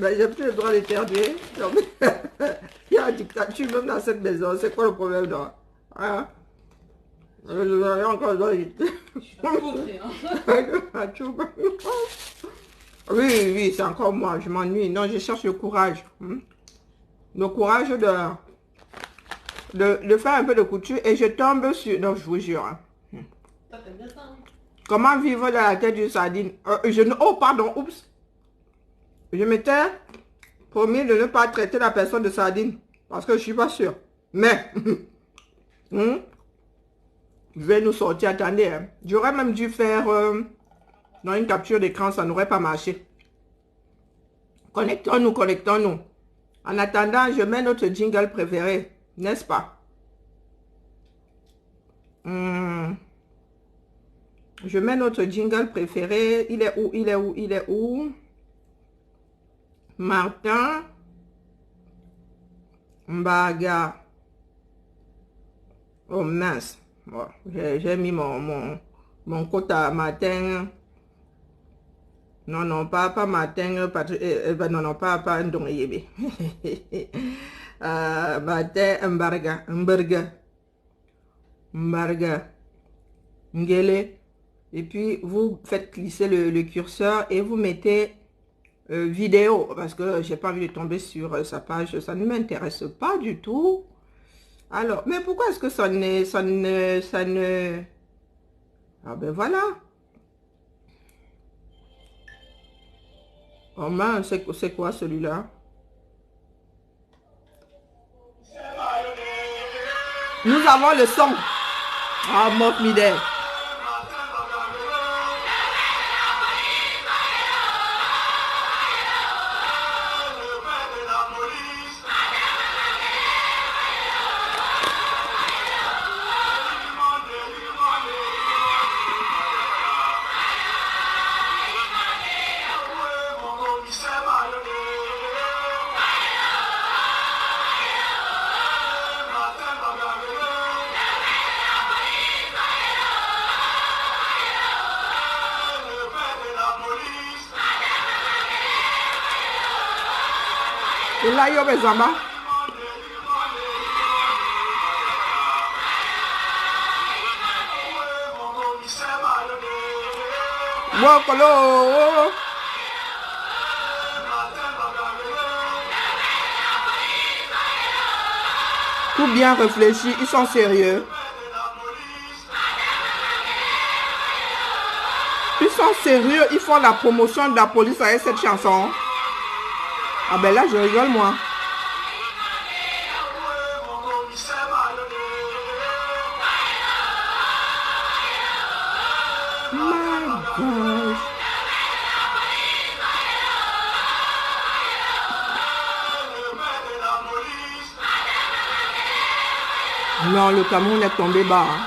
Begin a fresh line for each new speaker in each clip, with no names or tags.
Mais j'ai plus le droit d'éternuer. Il y a une dictature même dans cette maison. C'est quoi le problème là? Hein? Je encore le droit d'éternuer. Oui, oui, c'est encore moi. Je m'ennuie. Non, je cherche le courage. Le courage de faire un peu de couture et je tombe sur... Non, je vous jure. Comment vivre dans la tête d'une sardine? Oh, pardon, oups. Je m'étais promis de ne pas traiter la personne de sardine. Parce que je suis pas sûre. Mais, je vais nous sortir. Attendez, hein. J'aurais même dû faire dans une capture d'écran, ça n'aurait pas marché. Connectons-nous, connectons-nous. En attendant, je mets notre jingle préféré, n'est-ce pas? Je mets notre jingle préféré. Il est où? Il est où? Il est où? Martin Mbaga. Oh mince. Bon, j'ai mis mon quota Martin. Non, non, pas Martin. Non, non, pas Ndongeyebe. Martin Mbarga. Mbarga. Ngele. Et puis, vous faites glisser le curseur et vous mettez vidéo. Parce que j'ai pas envie de tomber sur sa page. Ça ne m'intéresse pas du tout. Alors, mais pourquoi est-ce que ça ne... Ah ben voilà. Oh mince, c'est quoi celui-là? Nous avons le son. Ah, Mof Midel. Et là, il y a des amas. Wokolo. Tout bien réfléchi, ils sont sérieux. Ils sont sérieux, ils font la promotion de la police avec cette chanson. Ah ben là, je rigole, moi. My gosh. Non, le Cameroun est tombé bas. Hein.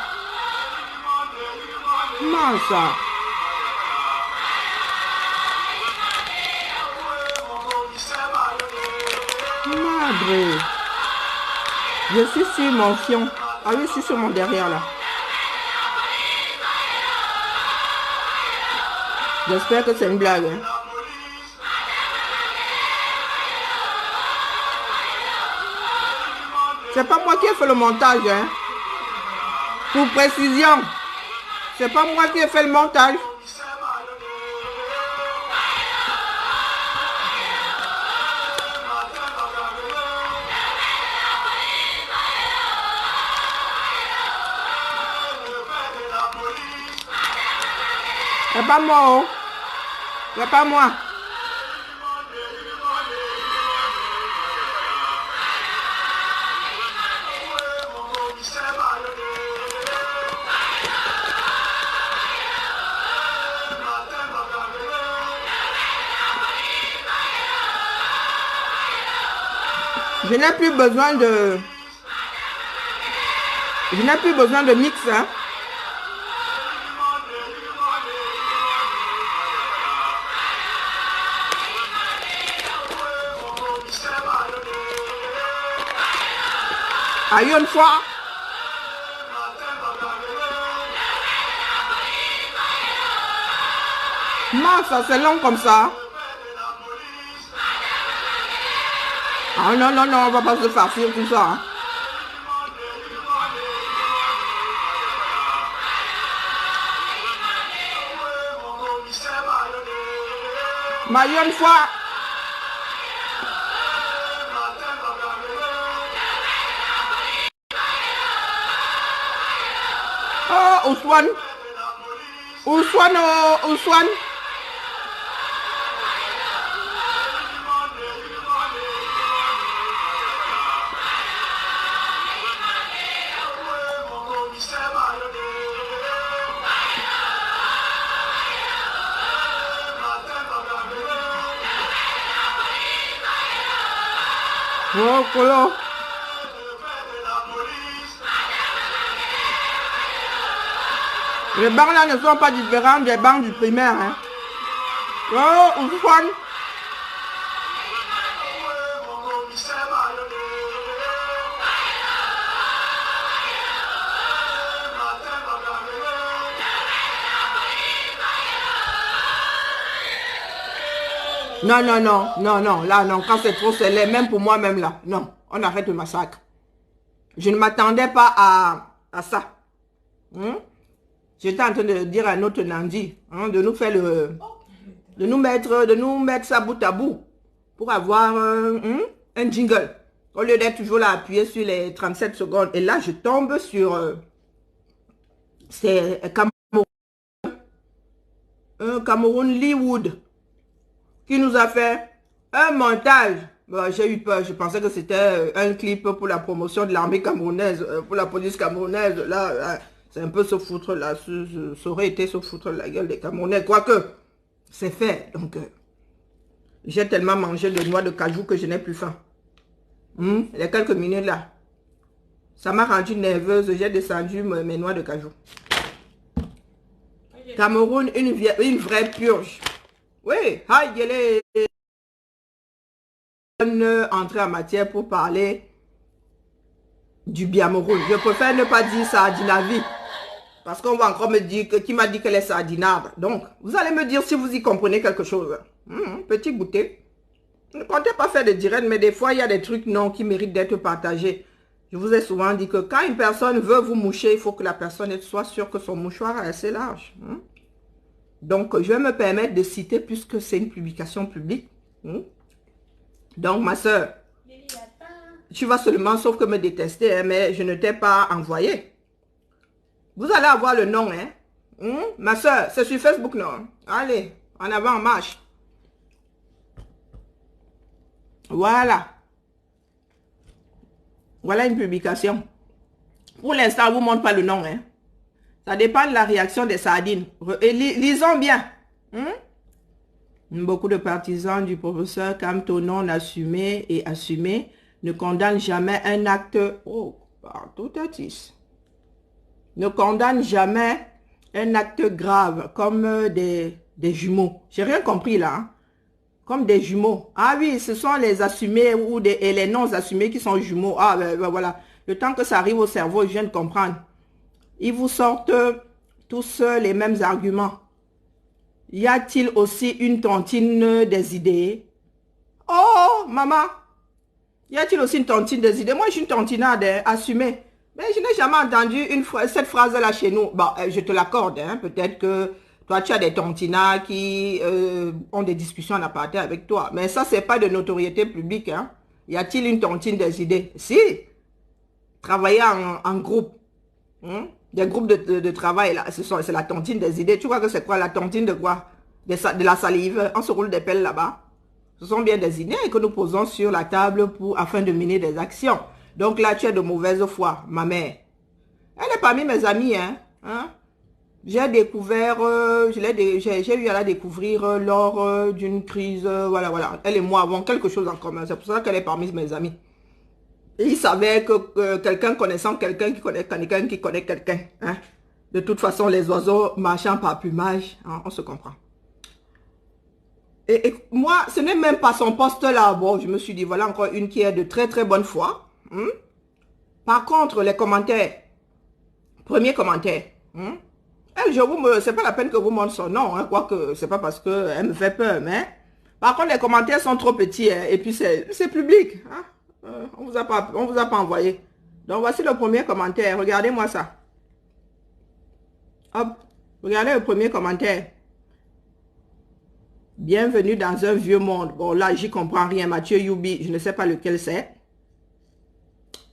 Comment ça? Madre. Je suis sur mon fion. Ah oui, je suis sur mon derrière là. J'espère que c'est une blague. Hein. C'est pas moi qui ai fait le montage. Hein. Pour précision. C'est pas moi qui ai fait le montage. C'est pas moi, oh. C'est pas moi. Je n'ai plus besoin de... Je n'ai plus besoin de mix, hein. Aïe, une fois. Mince, ça c'est long comme ça. Ah non, non, non, on va pas se farcir tout ça. Hein. Maillot une fois. Oh, Ousmane. Ousmane, oh, Ousmane. Oh, Colo. Les bancs là ne sont pas différents des bancs du primaire. Hein. Oh, Ousmane. Non, non, non, non, non, là, non, quand c'est trop scellé, même pour moi-même, là, non, on arrête le massacre. Je ne m'attendais pas à ça. Hein? J'étais en train de dire à notre Nandi, hein, de nous faire de nous mettre ça bout à bout, pour avoir un jingle, au lieu d'être toujours là, appuyé sur les 37 secondes. Et là, je tombe sur, c'est Cameroun Leewood, qui nous a fait un montage. Bon, j'ai eu peur, je pensais que c'était un clip pour la promotion de l'armée camerounaise, pour la police camerounaise. Là, c'est un peu se foutre là, ça aurait été se foutre la gueule des Camerounais. Quoique, c'est fait. Donc, j'ai tellement mangé de noix de cajou que je n'ai plus faim. Les quelques minutes là, ça m'a rendu nerveuse. J'ai descendu mes noix de cajou. Cameroun, une vraie purge. Oui, aïe, entrer en matière pour parler du Biameroun. Je préfère ne pas dire sardinavi. Parce qu'on va encore me dire qui m'a dit qu'elle est sardinable. Donc, vous allez me dire si vous y comprenez quelque chose. Petit goûter. Ne comptez pas faire de direct, mais des fois, il y a des trucs non qui méritent d'être partagés. Je vous ai souvent dit que quand une personne veut vous moucher, il faut que la personne soit sûre que son mouchoir est assez large. Donc, je vais me permettre de citer puisque c'est une publication publique. Donc, ma soeur, tu vas seulement, sauf que me détester, hein, mais je ne t'ai pas envoyé. Vous allez avoir le nom, hein. Ma soeur, c'est sur Facebook, non? Allez, en avant, en marche. Voilà. Voilà une publication. Pour l'instant, on ne vous montre pas le nom, hein. Ça dépend de la réaction des sardines. Et lisons bien. Beaucoup de partisans du professeur Camto non assumé et assumé ne condamnent jamais un acte... Oh, tout ne condamnent jamais un acte grave comme des jumeaux. J'ai rien compris là. Hein? Comme des jumeaux. Ah oui, ce sont les assumés ou et les non assumés qui sont jumeaux. Ah ben voilà. Le temps que ça arrive au cerveau, je viens de comprendre. Ils vous sortent tous les mêmes arguments. Y a-t-il aussi une tontine des idées? Oh, maman! Y a-t-il aussi une tontine des idées? Moi, je suis une tontinade, assumée. Mais je n'ai jamais entendu cette phrase-là chez nous. Bon, je te l'accorde, hein. Peut-être que toi, tu as des tontinats qui ont des discussions en aparté avec toi. Mais ça, c'est pas de notoriété publique, hein. Y a-t-il une tontine des idées? Si! Travailler en groupe. Des groupes de travail, là, c'est la tontine des idées. Tu crois que c'est quoi la tontine de quoi? De la salive. On se roule des pelles là-bas. Ce sont bien des idées que nous posons sur la table afin de mener des actions. Donc là, tu es de mauvaise foi, ma mère. Elle est parmi mes amies, hein. J'ai découvert, j'ai eu à la découvrir lors d'une crise, voilà. Elle et moi avons quelque chose en commun. C'est pour ça qu'elle est parmi mes amies. Et il savait que quelqu'un connaissant quelqu'un qui connaît quelqu'un qui connaît quelqu'un. Hein? De toute façon, les oiseaux marchant par plumage, hein, on se comprend. Et moi, ce n'est même pas son poste là. Bon, je me suis dit, voilà encore une qui est de très très bonne foi. Par contre, les commentaires, premier commentaire. Elle, c'est pas la peine que vous montrez son nom, hein, quoique c'est pas parce qu'elle me fait peur, mais Par contre, les commentaires sont trop petits, hein, et puis c'est public. Hein. On vous a pas envoyé. Donc, voici le premier commentaire. Regardez-moi ça. Hop. Regardez le premier commentaire. Bienvenue dans un vieux monde. Bon, là, j'y comprends rien. Mathieu Youbi, je ne sais pas lequel c'est.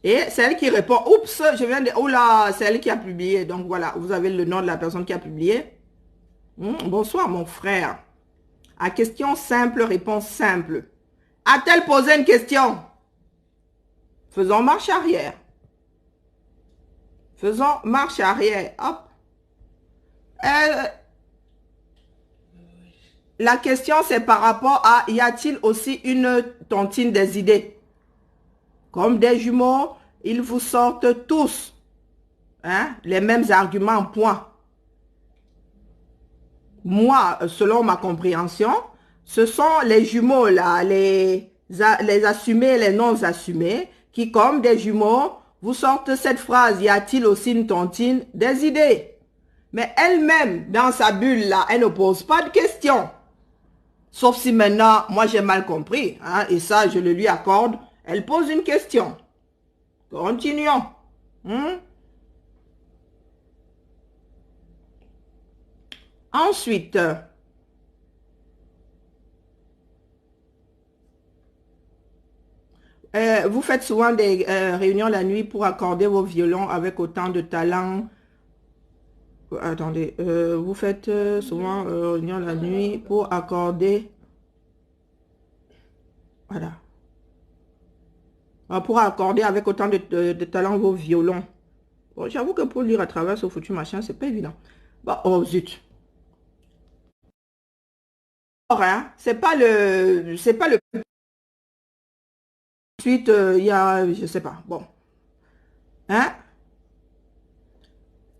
Et c'est elle qui répond. Oups, je viens de... Oh là, c'est elle qui a publié. Donc, voilà, vous avez le nom de la personne qui a publié. Bonsoir, mon frère. À question simple, réponse simple. A-t-elle posé une question? Faisons marche arrière. Faisons marche arrière. Hop. La question, c'est par rapport à, y a-t-il aussi une tontine des idées? Comme des jumeaux, ils vous sortent tous les mêmes arguments, point. Moi, selon ma compréhension, ce sont les jumeaux, là, les assumés, les non-assumés, qui, comme des jumeaux, vous sortent cette phrase, y a-t-il aussi une tontine des idées? Mais elle-même, dans sa bulle, là, elle ne pose pas de questions. Sauf si maintenant, moi j'ai mal compris, hein, et ça je le lui accorde, elle pose une question. Continuons. Ensuite, vous faites souvent des réunions la nuit pour accorder vos violons avec autant de talent. Attendez, vous faites souvent réunion la nuit pour accorder, voilà, pour accorder avec autant de talent vos violons. Bon, j'avoue que pour lire à travers ce foutu machin, c'est pas évident. Bon, oh zut. Hein, c'est pas le, ensuite, il y a, je sais pas, bon, hein.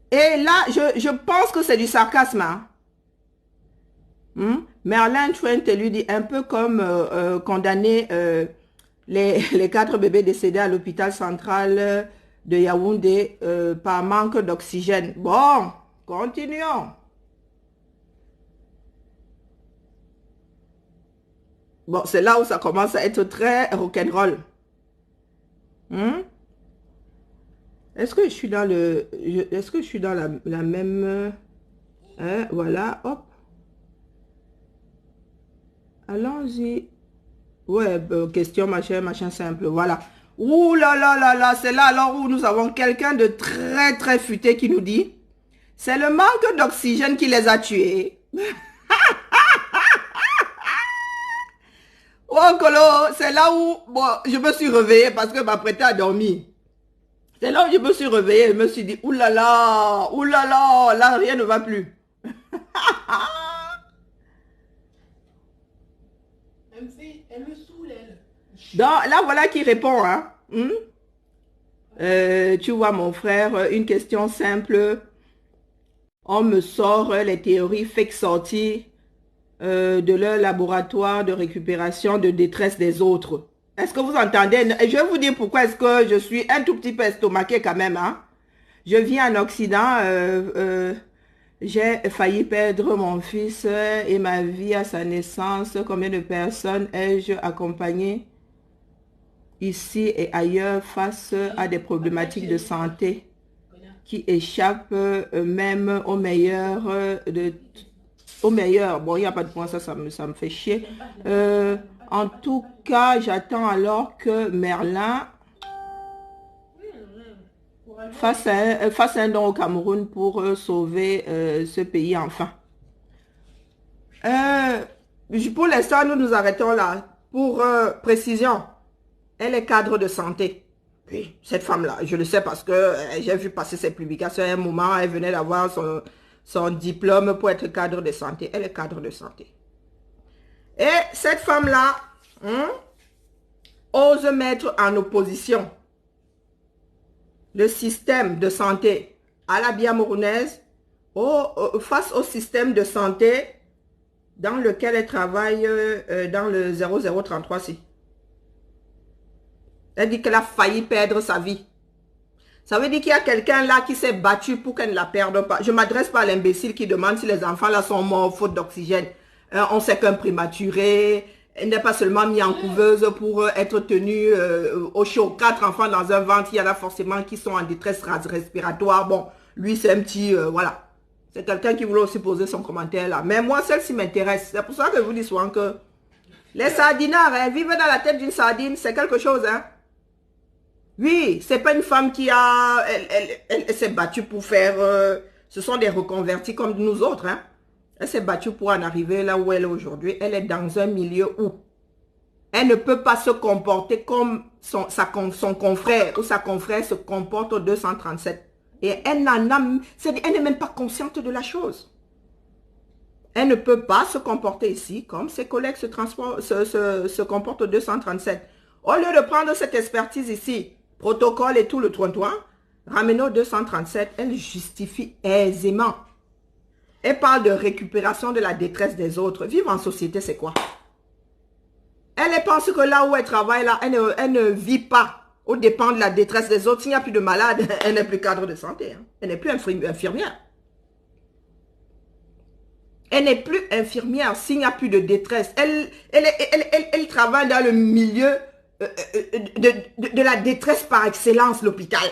Et là, je pense que c'est du sarcasme, hein. Merlin Trent lui dit un peu comme condamner les 4 bébés décédés à l'hôpital central de Yaoundé par manque d'oxygène. Bon, continuons. Bon, c'est là où ça commence à être très rock'n'roll. Est-ce que je suis dans le... Est-ce que je suis dans la même... Hein, voilà, hop. Allons-y. Ouais, question, machin simple, voilà. Ouh là là là là, c'est là alors où nous avons quelqu'un de très très futé qui nous dit, c'est le manque d'oxygène qui les a tués. Oh Colo, c'est là où bon, je me suis réveillée parce que m'apprêtais à dormir. C'est là où je me suis réveillée et me suis dit, ouh là là, rien ne va plus. Elle me saoule, elle. Donc, là, voilà qui répond. Hein. Tu vois, mon frère, une question simple. On me sort les théories fake sorties de leur laboratoire de récupération de détresse des autres. Est-ce que vous entendez? Je vais vous dire pourquoi est-ce que je suis un tout petit peu estomaqué quand même. Hein. Je vis en Occident. J'ai failli perdre mon fils et ma vie à sa naissance. Combien de personnes ai-je accompagné ici et ailleurs face à des problématiques de santé qui échappent même au meilleur Bon, il n'y a pas de point, ça me fait chier. En tout cas, j'attends alors que Merlin fasse un don au Cameroun pour sauver ce pays enfin. Pour l'instant, nous nous arrêtons là. Pour précision, elle est cadre de santé. Oui, cette femme-là, je le sais parce que j'ai vu passer ses publications à un moment, elle venait d'avoir son diplôme pour être cadre de santé. Elle est cadre de santé. Et cette femme-là ose mettre en opposition le système de santé à la biamourounaise face au système de santé dans lequel elle travaille dans le 0033C. Elle dit qu'elle a failli perdre sa vie. Ça veut dire qu'il y a quelqu'un là qui s'est battu pour qu'elle ne la perde pas. Je ne m'adresse pas à l'imbécile qui demande si les enfants là sont morts faute d'oxygène. On sait qu'un prématuré, elle n'est pas seulement mise en couveuse pour être tenue au chaud. 4 enfants dans un ventre, il y en a forcément qui sont en détresse respiratoire. Bon, lui, c'est un petit, voilà. C'est quelqu'un qui voulait aussi poser son commentaire là. Mais moi, celle-ci m'intéresse. C'est pour ça que je vous dis souvent que les sardinards, hein, vivre dans la tête d'une sardine, c'est quelque chose, hein. Oui, c'est pas une femme qui a... Elle s'est battue pour faire... ce sont des reconvertis comme nous autres, hein. Elle s'est battue pour en arriver là où elle est aujourd'hui. Elle est dans un milieu où elle ne peut pas se comporter comme son confrère ou sa confrère se comporte au 237. Et elle n'est même pas consciente de la chose. Elle ne peut pas se comporter ici comme ses collègues se comportent au 237. Au lieu de prendre cette expertise ici, protocole et tout le toin-toin, ramener au 237, elle justifie aisément. Elle parle de récupération de la détresse des autres. Vivre en société, c'est quoi? Elle pense que là où elle travaille, là, elle ne vit pas au dépend de la détresse des autres. S'il n'y a plus de malades, elle n'est plus cadre de santé. Hein. Elle n'est plus infirmière. Elle n'est plus infirmière s'il n'y a plus de détresse. Elle travaille dans le milieu de la détresse par excellence, l'hôpital.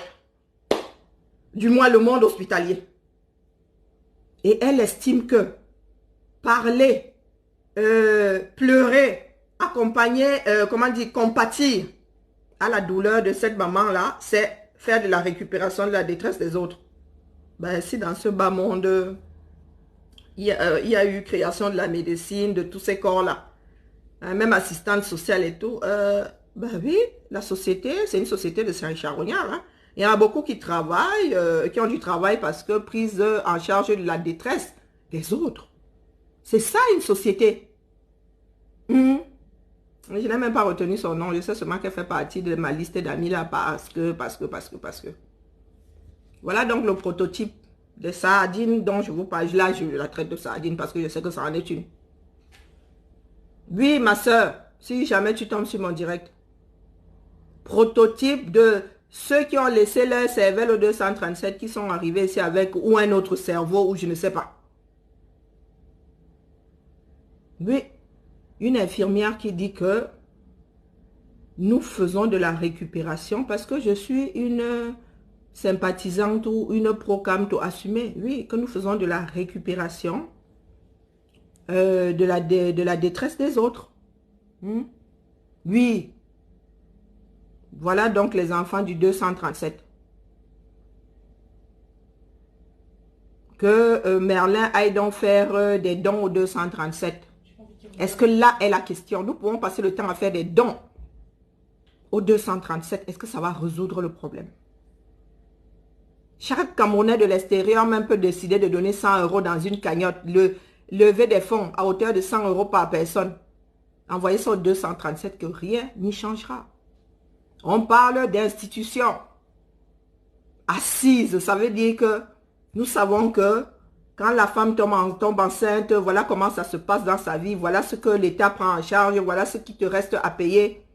Du moins, le monde hospitalier. Et elle estime que parler, pleurer, accompagner, compatir à la douleur de cette maman-là, c'est faire de la récupération de la détresse des autres. Ben, si dans ce bas monde, il y a eu création de la médecine, de tous ces corps-là, hein, même assistante sociale et tout, ben oui, la société, c'est une société de charognards, hein. Il y en a beaucoup qui travaillent, qui ont du travail parce que prise en charge de la détresse des autres. C'est ça une société. Je n'ai même pas retenu son nom. Je sais seulement qu'elle fait partie de ma liste d'amis là parce que. Voilà donc le prototype de sardine dont je vous parle. Là, je la traite de sardine parce que je sais que ça en est une. Oui, ma soeur, si jamais tu tombes sur mon direct. Prototype de ceux qui ont laissé leur cervelle au 237, qui sont arrivés ici avec ou un autre cerveau ou je ne sais pas. Oui, une infirmière qui dit que nous faisons de la récupération parce que je suis une sympathisante ou une pro-camto assumée. Oui, que nous faisons de la récupération de la détresse des autres. Oui. Voilà donc les enfants du 237. Que Merlin aille donc faire des dons au 237. Est-ce que là est la question? Nous pouvons passer le temps à faire des dons au 237. Est-ce que ça va résoudre le problème? Chaque Camerounais de l'extérieur même peut décider de donner 100 € dans une cagnotte. Lever des fonds à hauteur de 100 € par personne. Envoyer ça au 237 que rien n'y changera. On parle d'institutions assises. Ça veut dire que nous savons que quand la femme tombe enceinte, voilà comment ça se passe dans sa vie. Voilà ce que l'État prend en charge. Voilà ce qui te reste à payer.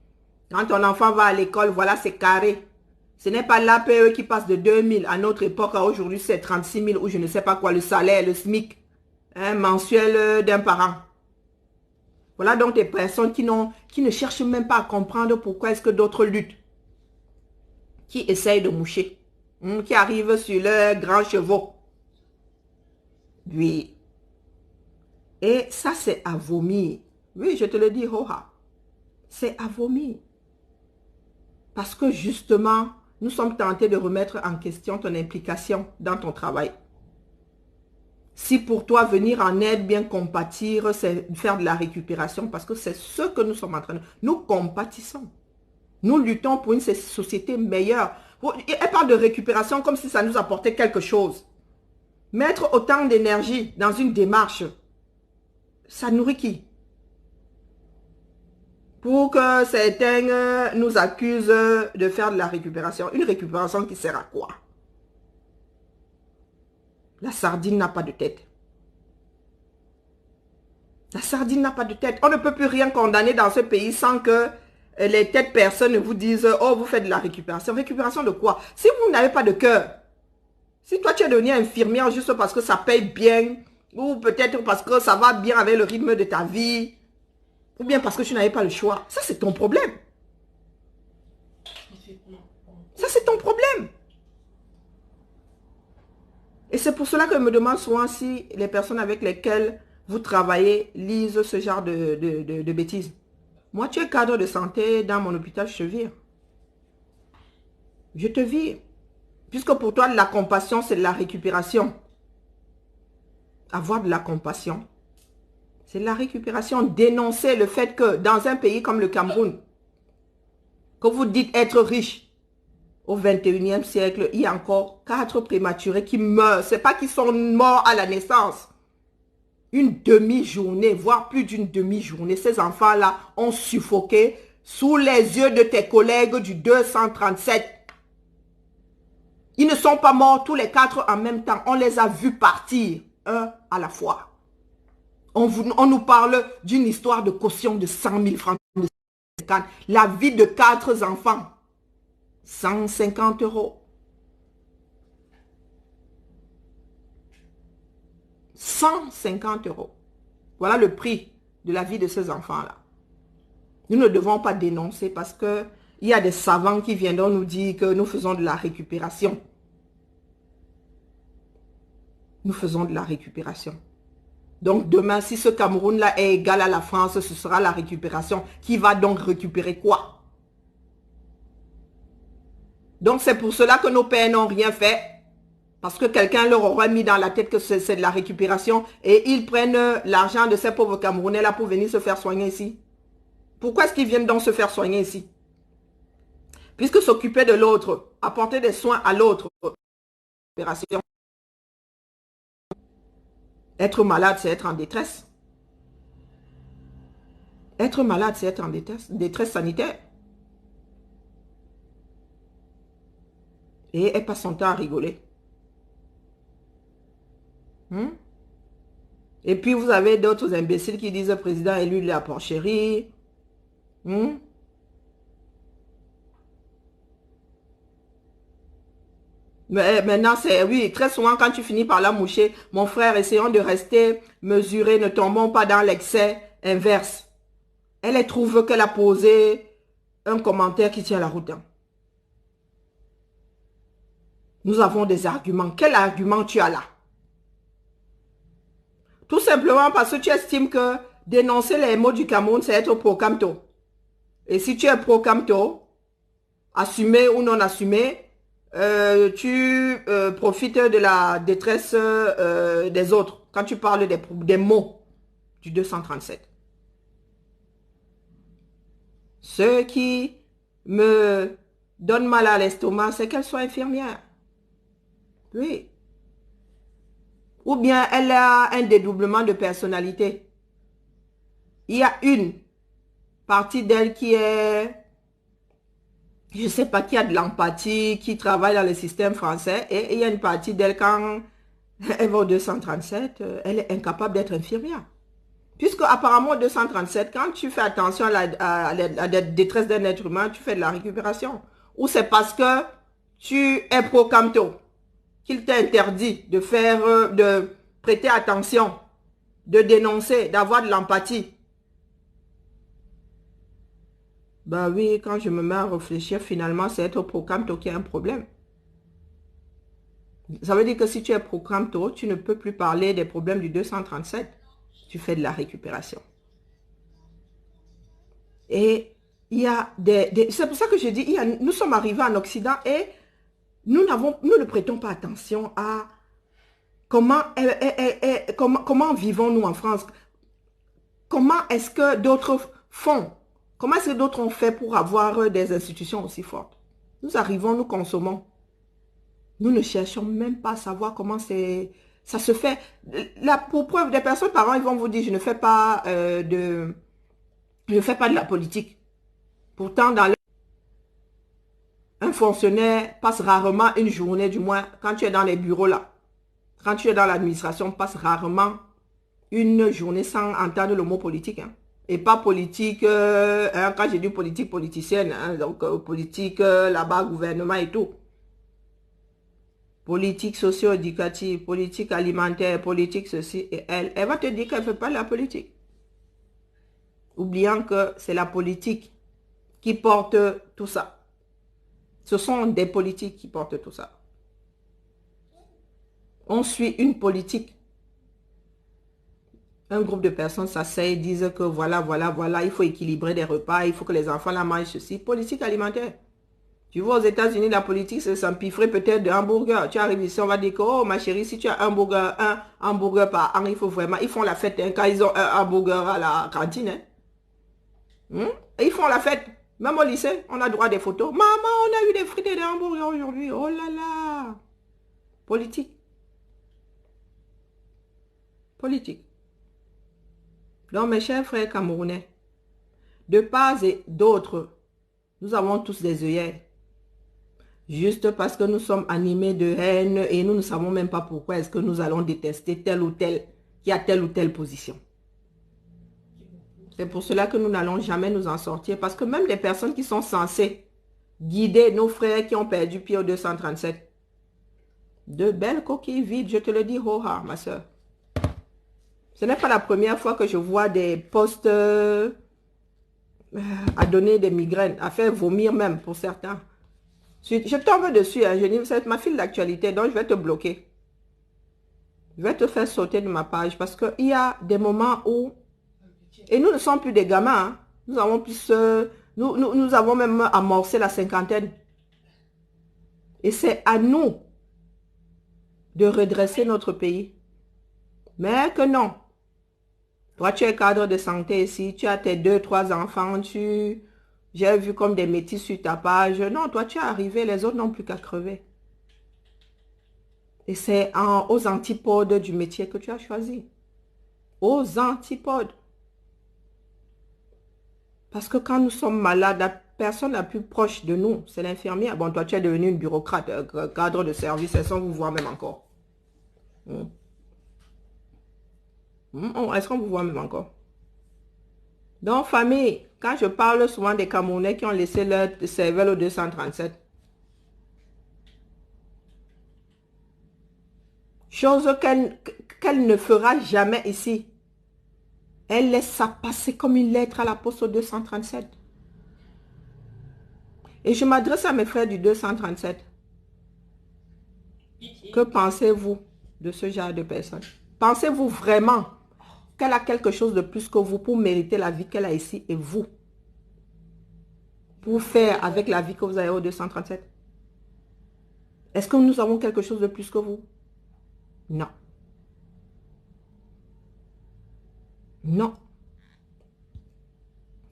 Quand ton enfant va à l'école, voilà, c'est carré. Ce n'est pas l'APE qui passe de 2000 à notre époque. Aujourd'hui, c'est 36 000 ou je ne sais pas quoi, le salaire, le SMIC mensuel d'un parent. Voilà donc des personnes qui ne cherchent même pas à comprendre pourquoi est-ce que d'autres luttent. Qui essayent de moucher. Qui arrivent sur leurs grands chevaux. Oui. Et ça, c'est à vomir. Oui, je te le dis, Hoha. C'est à vomir. Parce que justement, nous sommes tentés de remettre en question ton implication dans ton travail. Si pour toi, venir en aide, bien compatir, c'est faire de la récupération, parce que c'est ce que nous sommes en train de... Nous compatissons. Nous luttons pour une société meilleure. Elle parle de récupération comme si ça nous apportait quelque chose. Mettre autant d'énergie dans une démarche, ça nourrit qui? Pour que certains nous accusent de faire de la récupération. Une récupération qui sert à quoi? La sardine n'a pas de tête. La sardine n'a pas de tête. On ne peut plus rien condamner dans ce pays sans que les têtes personnes vous disent « Oh, vous faites de la récupération. » Récupération de quoi? Si vous n'avez pas de cœur, si toi tu es devenu infirmière juste parce que ça paye bien, ou peut-être parce que ça va bien avec le rythme de ta vie, Ou bien parce que tu n'avais pas le choix. Ça, c'est ton problème. Ça, c'est ton problème. Et c'est pour cela que je me demande souvent si les personnes avec lesquelles vous travaillez lisent ce genre de bêtises. Moi, tu es cadre de santé dans mon hôpital, je te vire. Je te vire. Puisque pour toi, la compassion, c'est de la récupération. Avoir de la compassion, c'est de la récupération. Dénoncer le fait que dans un pays comme le Cameroun, que vous dites être riche, au 21e siècle, il y a encore 4 prématurés qui meurent. Ce n'est pas qu'ils sont morts à la naissance. Une demi-journée, voire plus d'une demi-journée. Ces enfants-là ont suffoqué sous les yeux de tes collègues du 237. Ils ne sont pas morts tous les 4 en même temps. On les a vus partir, un à la fois. On nous parle d'une histoire de caution de 100 000 francs. La vie de 4 enfants. 150 €. 150 €. Voilà le prix de la vie de ces enfants-là. Nous ne devons pas dénoncer parce que il y a des savants qui viendront nous dire que nous faisons de la récupération. Nous faisons de la récupération. Donc demain, si ce Cameroun-là est égal à la France, ce sera la récupération. Qui va donc récupérer quoi? Donc c'est pour cela que nos pères n'ont rien fait. Parce que quelqu'un leur aura mis dans la tête que c'est de la récupération. Et ils prennent l'argent de ces pauvres Camerounais-là pour venir se faire soigner ici. Pourquoi est-ce qu'ils viennent donc se faire soigner ici? Puisque s'occuper de l'autre, apporter des soins à l'autre, être malade, c'est être en détresse. Être malade, c'est être en détresse sanitaire. Et elle passe son temps à rigoler. Et puis vous avez d'autres imbéciles qui disent président élu de la porcherie. Mais maintenant, c'est oui, très souvent quand tu finis par la moucher, mon frère, essayons de rester mesurés, ne tombons pas dans l'excès inverse. Elle trouve qu'elle a posé un commentaire qui tient la route. Nous avons des arguments. Quel argument tu as là? Tout simplement parce que tu estimes que dénoncer les mots du Cameroun, c'est être pro-Camto. Et si tu es pro-Camto, assumé ou non assumé, tu profites de la détresse des autres quand tu parles des mots du 237. Ce qui me donne mal à l'estomac, c'est qu'elle soit infirmière. Oui. Ou bien elle a un dédoublement de personnalité. Il y a une partie d'elle qui est, je ne sais pas, qui a de l'empathie, qui travaille dans le système français. Et il y a une partie d'elle, quand elle va au 237, elle est incapable d'être infirmière. Puisque apparemment au 237, quand tu fais attention à la détresse d'un être humain, tu fais de la récupération. Ou c'est parce que tu es pro-Camto qu'il t'interdit de faire, de prêter attention, de dénoncer, d'avoir de l'empathie. Ben oui, quand je me mets à réfléchir, finalement, c'est être pro-Camto qui a un problème. Ça veut dire que si tu es pro-Camto, tu ne peux plus parler des problèmes du 237. Tu fais de la récupération. Et il y a c'est pour ça que je dis, nous sommes arrivés en Occident et nous ne prêtons pas attention à comment vivons-nous en France. Comment est-ce que d'autres font? Comment est-ce que d'autres ont fait pour avoir des institutions aussi fortes? Nous arrivons, nous consommons. Nous ne cherchons même pas à savoir comment ça se fait. Là, pour preuve, des personnes, par exemple, ils vont vous dire, je ne fais pas de la politique. Pourtant, un fonctionnaire passe rarement une journée, du moins, quand tu es dans les bureaux là. Quand tu es dans l'administration, passe rarement une journée sans entendre le mot politique. Et pas politique, quand j'ai dit politique politicienne, donc politique là-bas, gouvernement et tout. Politique socio-éducative, politique alimentaire, politique ceci. Et elle va te dire qu'elle ne fait pas la politique. oubliant que c'est la politique qui porte tout ça. Ce sont des politiques qui portent tout ça. On suit une politique. Un groupe de personnes s'asseyent et disent que voilà, il faut équilibrer des repas, il faut que les enfants la mangent ceci. Politique alimentaire. Tu vois, aux États-Unis, la politique, c'est s'empiffrer peut-être de hamburger. Tu arrives ici, on va dire que, oh ma chérie, si tu as un hamburger par an, il faut vraiment, ils font la fête hein, quand ils ont un hamburger à la cantine. Hein. Et ils font la fête. Même au lycée, on a droit à des photos. Maman, on a eu des frites et des hamburgers aujourd'hui. Oh là là. Politique. Politique. Donc, mes chers frères camerounais, de part et d'autre, nous avons tous des œillères. Juste parce que nous sommes animés de haine et nous ne savons même pas pourquoi est-ce que nous allons détester tel ou tel qui a telle ou telle position. C'est pour cela que nous n'allons jamais nous en sortir. Parce que même les personnes qui sont censées guider nos frères qui ont perdu pied au 237, de belles coquilles vides, je te le dis, ho-ha, ma soeur. Ce n'est pas la première fois que je vois des posts à donner des migraines, à faire vomir même pour certains. Je tombe dessus, hein, je dis, c'est ma file d'actualité, donc je vais te bloquer. Je vais te faire sauter de ma page parce qu'il y a des moments où... Et nous ne sommes plus des gamins, hein. Nous avons plus... nous avons même amorcé la cinquantaine. Et c'est à nous de redresser notre pays. Mais que non. Toi, tu es cadre de santé ici, tu as tes 2-3 enfants, j'ai vu comme des métis sur ta page. Non, toi, tu es arrivé, les autres n'ont plus qu'à crever. Et c'est aux antipodes du métier que tu as choisi. Aux antipodes. Parce que quand nous sommes malades, la personne la plus proche de nous, c'est l'infirmière. Bon, toi, tu es devenu une bureaucrate, cadre de service, elles sont vous voir même encore. Est-ce qu'on vous voit même encore? Donc, famille, quand je parle souvent des Camerounais qui ont laissé leur cervelle au 237, chose qu'elle ne fera jamais ici. Elle laisse ça passer comme une lettre à la poste au 237. Et je m'adresse à mes frères du 237. Que pensez-vous de ce genre de personne? Pensez-vous vraiment qu'elle a quelque chose de plus que vous pour mériter la vie qu'elle a ici et vous? Pour faire avec la vie que vous avez au 237? Est-ce que nous avons quelque chose de plus que vous? Non. Non.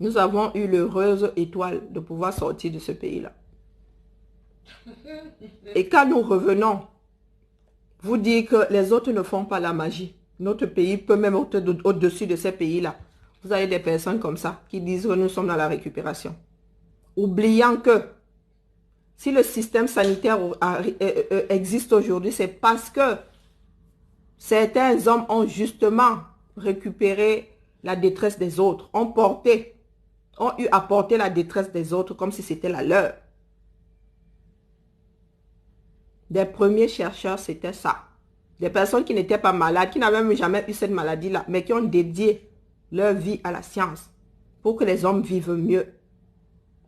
Nous avons eu l'heureuse étoile de pouvoir sortir de ce pays-là. Et quand nous revenons, vous dites que les autres ne font pas la magie. Notre pays peut même au-dessus de ces pays-là. Vous avez des personnes comme ça qui disent que nous sommes dans la récupération. Oubliant que si le système sanitaire existe aujourd'hui, c'est parce que certains hommes ont justement récupéré la détresse des autres, ont eu à porter la détresse des autres comme si c'était la leur. Des premiers chercheurs, c'était ça. Des personnes qui n'étaient pas malades, qui n'avaient même jamais eu cette maladie-là, mais qui ont dédié leur vie à la science pour que les hommes vivent mieux.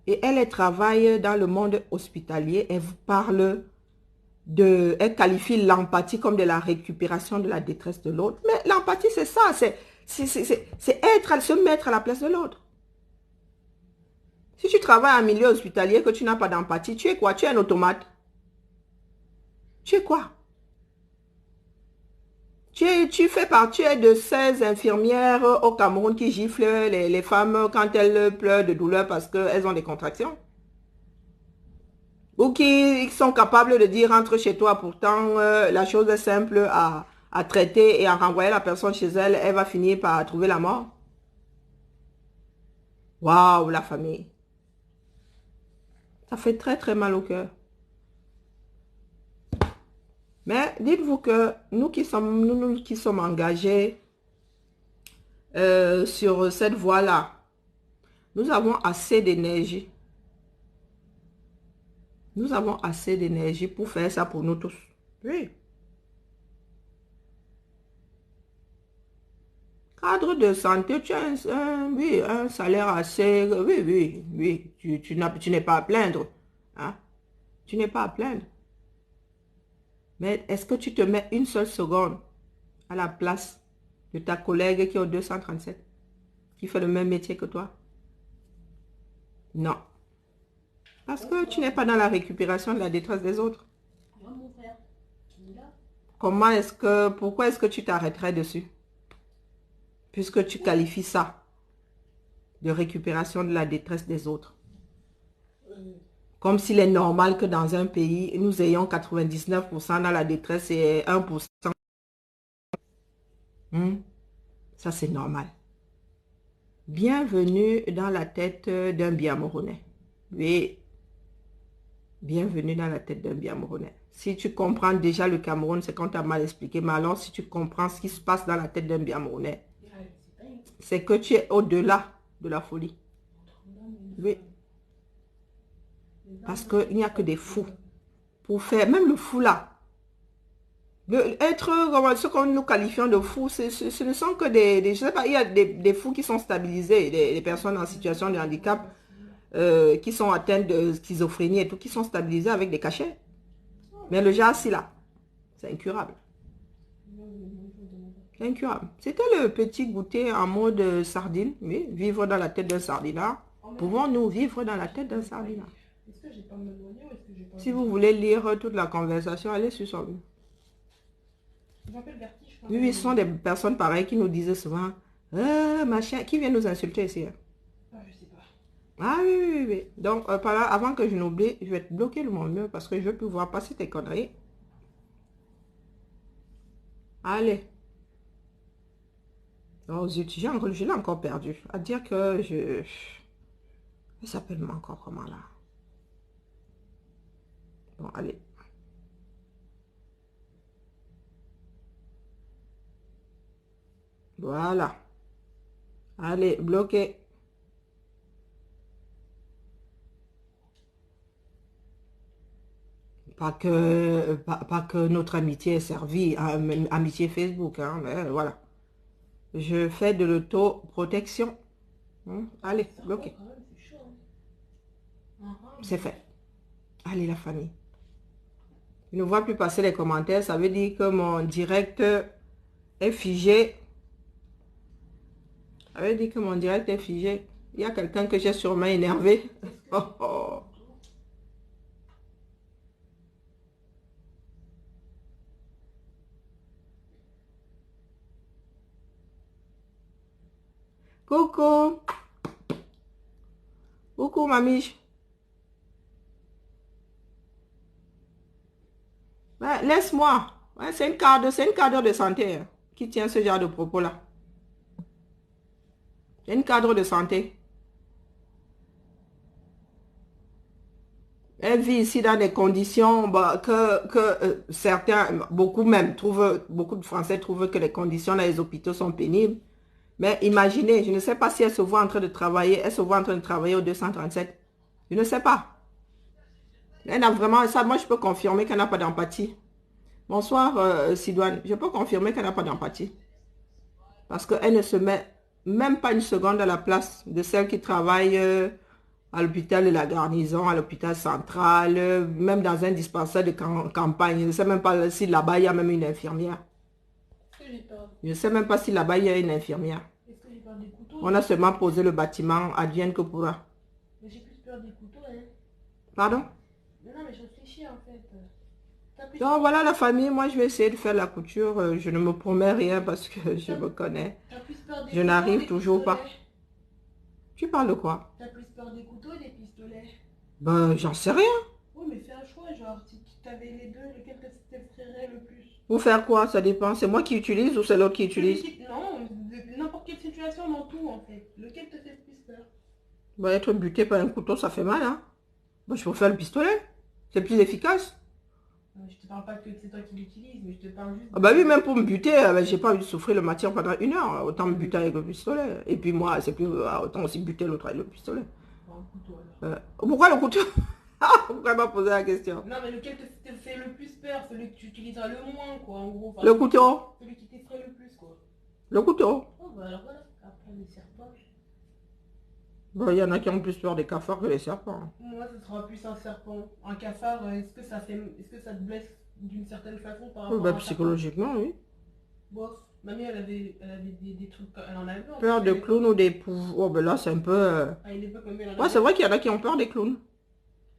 Et elle travaille dans le monde hospitalier. Elle vous parle de... Elle qualifie l'empathie comme de la récupération de la détresse de l'autre. Mais l'empathie, c'est ça. C'est se mettre à la place de l'autre. Si tu travailles en milieu hospitalier que tu n'as pas d'empathie, tu es quoi? Tu es un automate. Tu es quoi? Tu fais partie de ces infirmières au Cameroun qui giflent les femmes quand elles pleurent de douleur parce qu'elles ont des contractions. Ou qui sont capables de dire rentre chez toi, pourtant la chose est simple à traiter et à renvoyer la personne chez elle, elle va finir par trouver la mort. Waouh, la famille. Ça fait très très mal au cœur. Mais dites-vous que nous qui sommes engagés sur cette voie-là, nous avons assez d'énergie. Nous avons assez d'énergie pour faire ça pour nous tous. Oui. cadre de santé, tu as oui, un salaire assez... Oui, oui, oui, tu n'es pas à plaindre. Hein? Tu n'es pas à plaindre. Mais est-ce que tu te mets une seule seconde à la place de ta collègue qui est au 237, qui fait le même métier que toi? Non. Parce que tu n'es pas dans la récupération de la détresse des autres. Comment est-ce que... Pourquoi est-ce que tu t'arrêterais dessus? Puisque tu qualifies ça de récupération de la détresse des autres. Comme s'il est normal que dans un pays, nous ayons 99% dans la détresse et 1%. Ça, c'est normal. Bienvenue dans la tête d'un Biamoronais. Oui. Bienvenue dans la tête d'un Biamoronais. Si tu comprends déjà le Cameroun, c'est quand tu as mal expliqué. Mais alors, si tu comprends ce qui se passe dans la tête d'un Biamoronais, c'est que tu es au-delà de la folie. Oui. Parce qu'il n'y a que des fous. Pour faire, même le fou là, ce que nous qualifions de fous, ce ne sont que je sais pas, il y a des fous qui sont stabilisés, des personnes en situation de handicap, qui sont atteintes de schizophrénie et tout, qui sont stabilisés avec des cachets. Mais le jassi là, c'est incurable. C'est incurable. C'était le petit goûter en mode sardine, oui, vivre dans la tête d'un sardinard. Pouvons-nous vivre dans la tête d'un sardinard? Si vous voulez lire toute la conversation, allez sur son livre. Oui, ce sont des personnes pareilles qui nous disaient souvent, machin, qui vient nous insulter ici.
Je sais pas.
Ah oui, oui, oui. Donc, par là, avant que je n'oublie, je vais te bloquer le mon mur parce que je veux plus voir passer tes conneries. Allez. Oh zut, je l'ai encore perdu. À dire que il s'appelle encore comment là? Bon, allez. Voilà. Allez, bloqué. Pas que notre amitié est servie, amitié Facebook, hein, mais voilà. Je fais de l'auto-protection. Allez, bloqué. C'est fait. Allez, la famille. Je ne vois plus passer les commentaires. Ça veut dire que mon direct est figé. Ça veut dire que mon direct est figé. Il y a quelqu'un que j'ai sûrement énervé. Oh, oh. Coucou. Coucou, mamie. Ouais, laisse-moi. Ouais, c'est une cadre de santé qui tient ce genre de propos-là. C'est une cadre de santé. Elle vit ici dans des conditions que certains, beaucoup même, beaucoup de Français trouvent que les conditions dans les hôpitaux sont pénibles. Mais imaginez, je ne sais pas si elle se voit en train de travailler, elle se voit en train de travailler au 237. Je ne sais pas. Elle n'a vraiment, ça, moi je peux confirmer qu'elle n'a pas d'empathie. Bonsoir Sidoine, je peux confirmer qu'elle n'a pas d'empathie. Parce qu'elle ne se met même pas une seconde à la place de celle qui travaille à l'hôpital de la garnison, à l'hôpital central, même dans un dispensaire de campagne. Je ne sais même pas si là-bas il y a même une infirmière. Je ne sais même pas si là-bas il y a une infirmière. On a seulement posé le bâtiment, advienne que pourra.
Mais j'ai plus peur des couteaux, hein.
Pardon?
Non, mais je réfléchis en fait.
Donc voilà la famille, moi je vais essayer de faire la couture. Je ne me promets rien parce que je me connais. Je n'arrive toujours pas. Tu parles de quoi?
T'as plus peur des couteaux ou des pistolets?
Ben j'en sais rien.
Oui, mais fais un choix, genre, si tu avais les deux, lequel t'effraierait le plus?
Pour faire quoi? Ça dépend. C'est moi qui utilise ou c'est l'autre qui utilise?
Non, n'importe quelle situation dans tout en fait. Lequel te fait plus peur?
Ben, être buté par un couteau, ça fait mal, hein? Ben, je préfère le pistolet. C'est plus efficace.
Je te parle pas que c'est toi qui l'utilises, mais je te parle juste...
Ah bah oui, même pour me buter, j'ai pas envie de souffrir le matière pendant 1 heure. Autant me buter avec le pistolet. Et puis moi, c'est plus... autant aussi buter l'autre avec le pistolet.
Couteau,
pourquoi le couteau? Pourquoi elle m'a posé la question?
Non, mais lequel te fait le plus peur? Celui que tu utiliseras le moins, quoi, en gros. Enfin,
Le couteau?
celui qui t'effraie le plus, quoi.
Le couteau.
Oh, bah alors voilà. Après, les serpents.
Bon, il y en a qui ont plus peur des cafards que les serpents.
Moi, ce sera plus un serpent. Un cafard, est-ce que ça te blesse d'une certaine façon par
Oui,
rapport
bah,
à un serpent?
psychologiquement, oui.
Bof. Mamie, elle avait des trucs. Elle en avait. En
Peur
plus,
de
elle était-
clowns ou des pouvoirs. Oh, ben là, c'est un peu...
À une époque, mamie, elle en
Ouais, c'est
avait.
vrai qu'il y en a qui ont peur des clowns.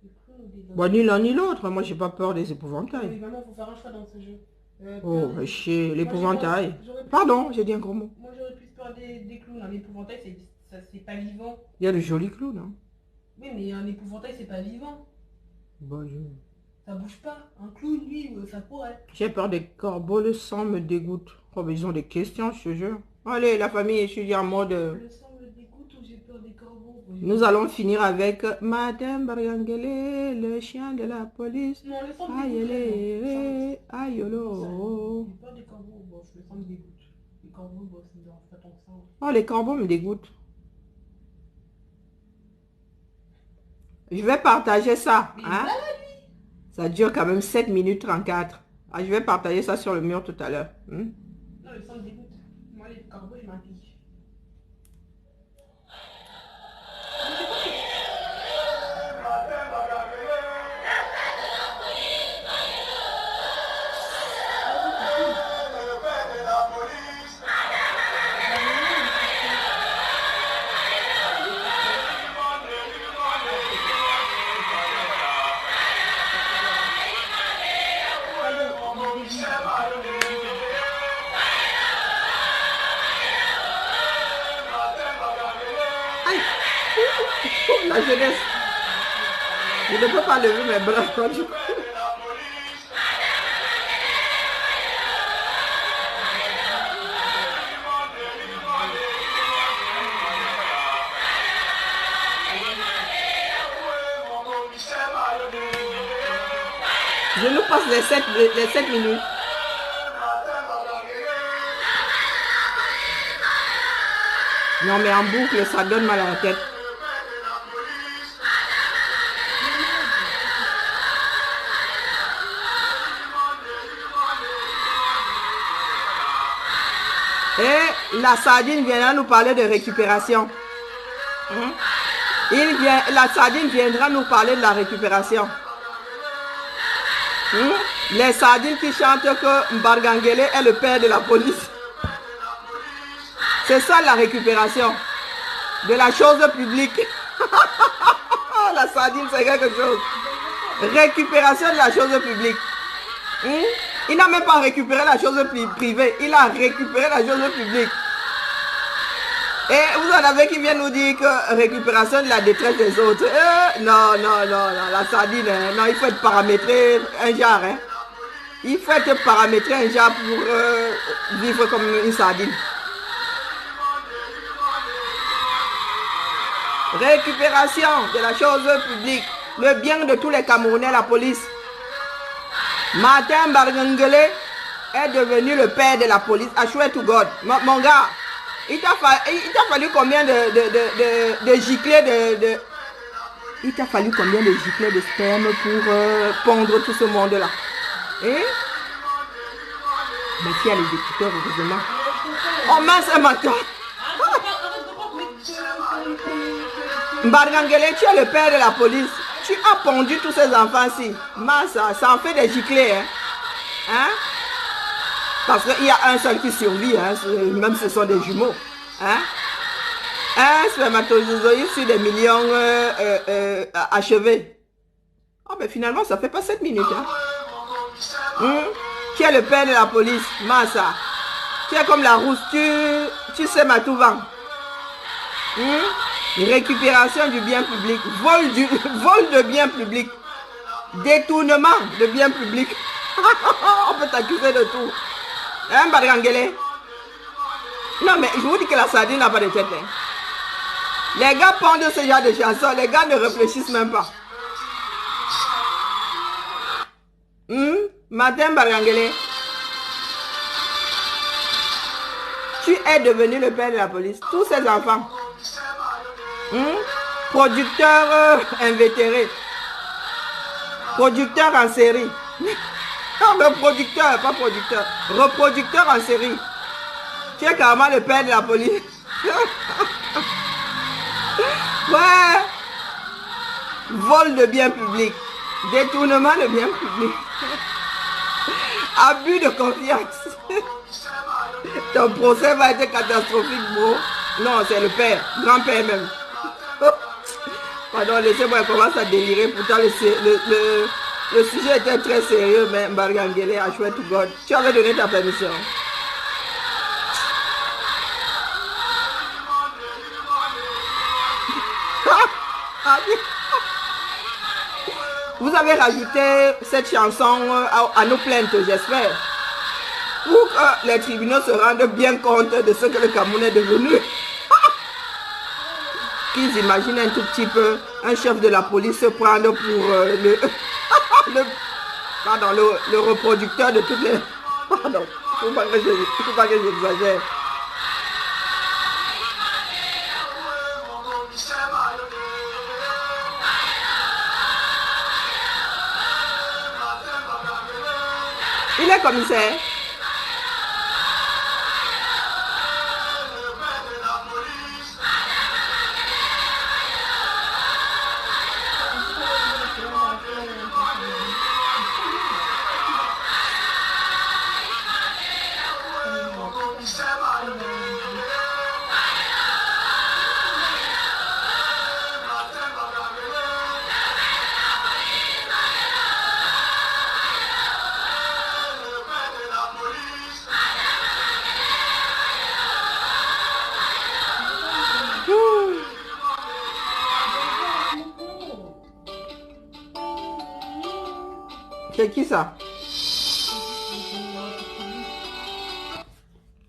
Des clowns ou des
Bon, ni l'un ni l'autre. Moi, j'ai pas peur des
Oui,
épouvantails.
vraiment, faut faire un choix dans ce jeu.
Oh,
Peur
mais
des-
chier,
Moi,
l'épouvantail.
j'aurais plus-
Pardon, j'ai dit un gros mot.
Moi, j'aurais plus peur des clowns. Un épouvantail, c'est pas vivant.
Il y a de jolis clowns, hein.
Oui, mais un épouvantail, c'est pas vivant.
Bon,
Ça bouge pas. Un clown, lui, ça pourrait.
j'ai peur des corbeaux, le sang me dégoûte. Oh, mais ils ont des questions, je te jure. Allez, la famille, je suis en mode...
Le sang me dégoûte ou j'ai peur des corbeaux?
Nous allons finir avec Madame Bargangele, le chien de la police.
Non, le sang me
Aïe,
dégoûte.
aïe, aïe,
J'ai
aïe.
peur des corbeaux. Bon, le sang me dégoûte. Les corbeaux, bon, ça me dérange pas tant que ça.
Oh, les corbeaux me dégoûtent. Je vais partager ça.
Mais
Hein?
voilà.
Ça dure quand même 7 minutes 34. Ah, je vais partager ça sur le mur tout à l'heure.
Non, le sang me dégoûte. Moi, les corbeaux, je m'inquiète.
Aïe. La jeunesse. Je ne peux pas lever mes bras. Je nous passe les 7 minutes. Non mais en boucle, ça donne mal à la tête. Et la sardine viendra nous parler de récupération. La sardine viendra nous parler de la récupération. Les sardines qui chantent que Mbargangele est le père de la police. C'est ça la récupération de la chose publique. La sardine, c'est quelque chose. Récupération de la chose publique. Il n'a même pas récupéré la chose privée. Il a récupéré la chose publique. Et vous en avez qui viennent nous dire que récupération de la détresse des autres. Non, non, non, non, la sardine, non, il faut être paramétré un genre. Il faut être paramétré un genre pour vivre comme une sardine. Récupération de la chose publique. Le bien de tous les Camerounais, la police. Martin Bargangele est devenu le père de la police. I swear to God. Mon gars, il t'a fallu combien de giclées Il t'a fallu combien de giclées de sperme pour pondre tout ce monde-là? Mais qui a les écouteurs, heureusement. Oh mince, un matin. Bargangele, tu es le père de la police. Tu as pondu tous ces enfants-ci. Massa, ça en fait des giclées. Hein? Parce qu'il y a un seul qui survit, hein? Même si ce sont des jumeaux. Hein? Un spermatozoïde sur des millions achevés. Oh, mais finalement, ça fait pas 7 minutes. Hein? Qui est le père de la police? Massa. Tu es comme la rousse, tu sais ma tout vent. Récupération du bien public, vol de biens publics, détournement de biens publics. On peut t'accuser de tout. Hein, Bargangele? Non, mais je vous dis que la sardine n'a pas de tête. Hein. Les gars pendent ce genre de chansons, les gars ne réfléchissent même pas. Martin Bargangele, tu es devenu le père de la police. Tous ces enfants. Producteur invétéré. Producteur en série. Non, reproducteur, pas producteur. Reproducteur en série. Tu es carrément le père de la police. Ouais. Vol de biens publics. Détournement de biens publics. Abus de confiance. Ton procès va être catastrophique, bro. Non, c'est le père. Grand-père même. Pardon, laissez-moi, il commence à délirer. Pourtant, le sujet était très sérieux, mais Mbargangele a chouette to God. Tu avais donné ta permission. Vous avez rajouté cette chanson à nos plaintes, j'espère. Pour que les tribunaux se rendent bien compte de ce que le Cameroun est devenu. Qu'ils imaginent un tout petit peu un chef de la police se prendre pour le reproducteur de toutes les... Pardon, il ne faut pas que j'exagère. Il est commissaire. C'est qui ça?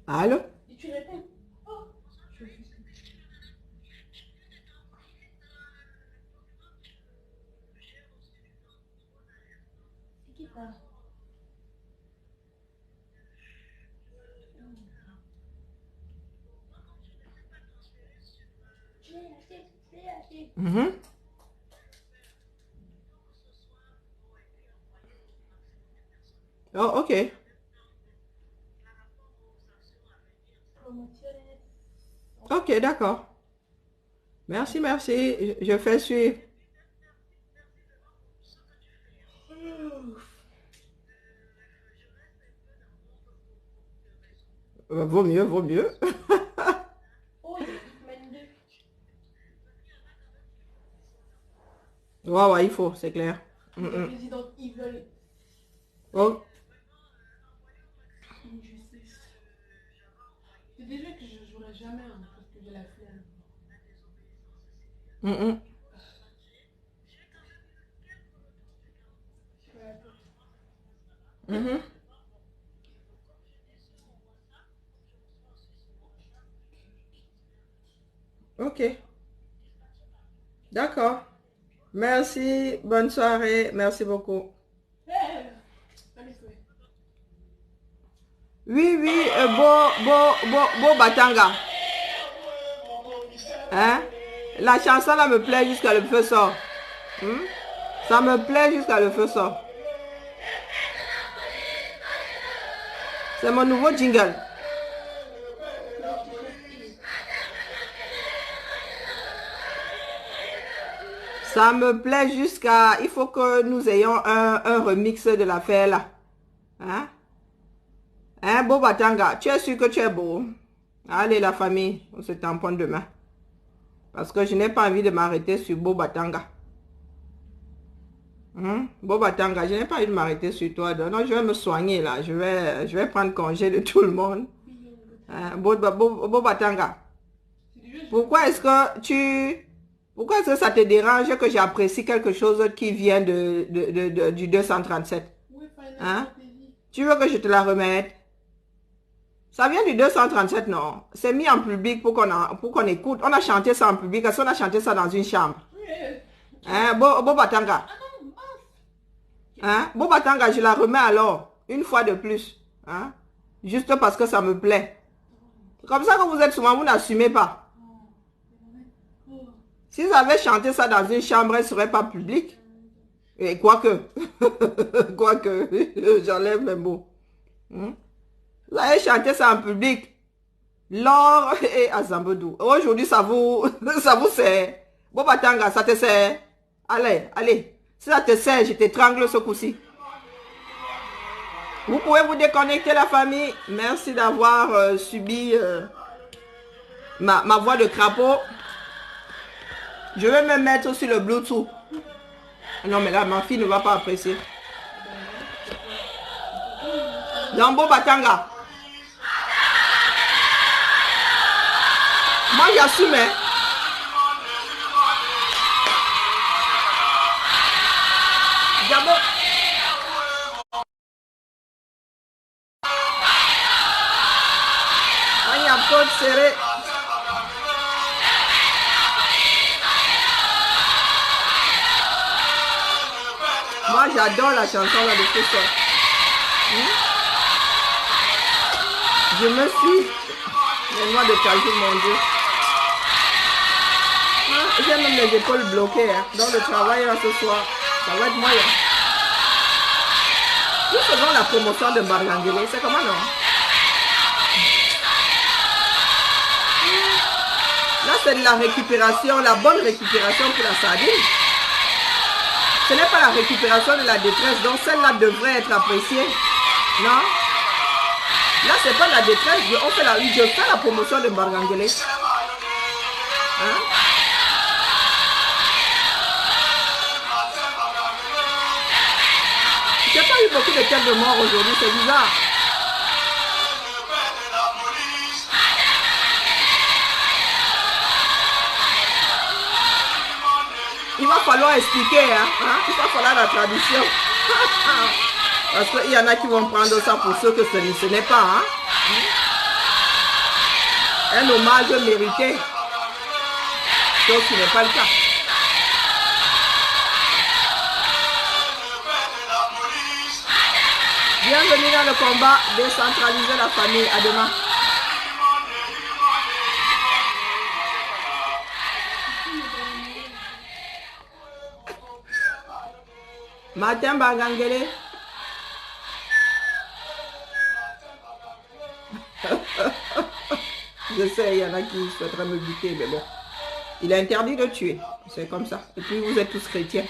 Allô?
Et tu réponds. Oh. C'est qui ça? Je l'ai acheté.
Oh, ok. Ok, d'accord. Merci, merci. Je fais suivre. Vaut mieux, vaut mieux.
Oh, il mène deux.
Ouais, ouais, il faut, c'est clair.
Le président, ils veulent
Oh.
une justice. C'est déjà que je jouerai jamais parce que j'ai la flemme.
Ok. D'accord. Merci. Bonne soirée. Merci beaucoup. Oui, oui, beau Batanga. Hein? La chanson là me plaît jusqu'à le feu sort. Ça me plaît jusqu'à le feu sort. C'est mon nouveau jingle. Ça me plaît jusqu'à... Il faut que nous ayons un remix de l'affaire là. Hein? Hein, beau Batanga, tu es sûr que tu es beau? Allez, la famille, on se tamponne demain. Parce que je n'ai pas envie de m'arrêter sur beau Batanga. Beau Batanga, je n'ai pas envie de m'arrêter sur toi. Non, je vais me soigner là. Je vais prendre congé de tout le monde. Hein, beau Batanga. Pourquoi est-ce que Pourquoi est-ce que ça te dérange que j'apprécie quelque chose qui vient du 237? Hein? Tu veux que je te la remette? Ça vient du 237, non? C'est mis en public pour qu'on écoute. On a chanté ça en public. Est-ce qu'on a chanté ça dans une chambre? Hein? Beau Batanga. Hein? Beau Batanga, je la remets alors. Une fois de plus. Hein? Juste parce que ça me plaît. C'est comme ça que vous êtes souvent, vous n'assumez pas. Si j'avais chanté ça dans une chambre, elle ne serait pas publique. Et quoique, j'enlève mes mots. Vous avez chanté ça en public. Laure et Azambodou. Aujourd'hui, ça vous sert. Bon, Batanga, ça te sert. Allez, allez. Si ça te sert, je t'étrangle ce coup-ci. Vous pouvez vous déconnecter, la famille. Merci d'avoir subi ma voix de crapaud. Je vais me mettre sur le Bluetooth. Non, mais là, ma fille ne va pas apprécier. Lambo Batanga. Moi, j'assume. Hein. Diabo. Il y a côte serrée. Moi, j'adore la chanson là de ce soir. Je me suis... Les noix de cajou, mon Dieu. Ah, j'ai même les épaules bloquées. Hein. Dans le travail là ce soir, ça va être moyen. Nous faisons la promotion de Barangele. C'est comment non? Là, c'est de la récupération, la bonne récupération pour la sardine. Ce n'est pas la récupération de la détresse, donc celle-là devrait être appréciée. Non? Là, c'est pas la détresse, je fais la promotion de Barangele. Hein? J'ai pas eu beaucoup de têtes de mort aujourd'hui, c'est bizarre. Il va falloir expliquer, hein? Il va falloir la traduction. Parce qu'il y en a qui vont prendre ça pour ceux que ce n'est pas. Hein? Un hommage mérité. Donc ce n'est pas le cas. Bienvenue dans le combat, décentraliser la famille. À demain. Matin Barangele. Je sais, il y en a qui souhaiteraient me buter, mais bon. Il est interdit de tuer. C'est comme ça. Et puis vous êtes tous chrétiens.